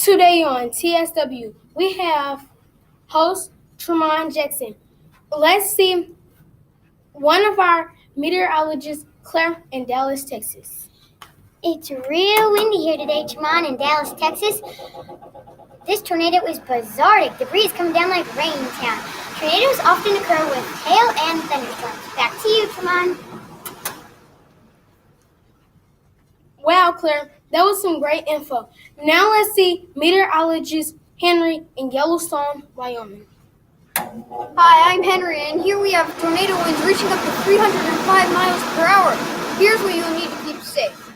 Today on TSW, we have host Tremont Jackson. Let's see one of our meteorologists, Claire, in Dallas, Texas. It's real windy here today, Tremont, in Dallas, Texas. This tornado is bizarre. Debris is coming down like rain in town. Tornadoes often occur with hail and thunderstorms. Back to you, Tremont. Wow, Claire, that was some great info. Now let's see meteorologist Henry in Yellowstone, Wyoming. Hi, I'm Henry, and here we have tornado winds reaching up to 305 miles per hour. Here's what you'll need to keep safe: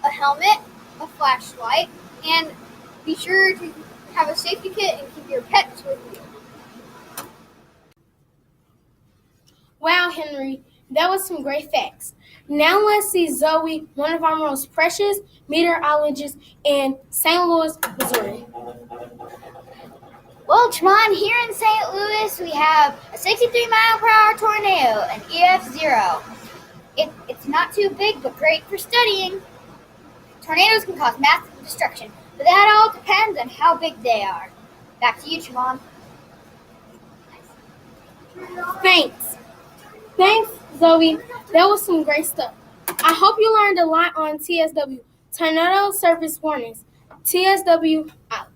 a helmet, a flashlight, and be sure to have a safety kit and keep your pets with you. Wow, Henry, that was some great facts. Now let's see Zoe, one of our most precious meteorologists in St. Louis, Missouri. Well, Tremont, here in St. Louis, we have a 63-mile-per-hour tornado, an EF0. It's not too big, but great for studying. Tornadoes can cause massive destruction, but that all depends on how big they are. Back to you, Tremont. Thanks, Zoe. That was some great stuff. I hope you learned a lot on TSW. Tornado Service Warnings. TSW out.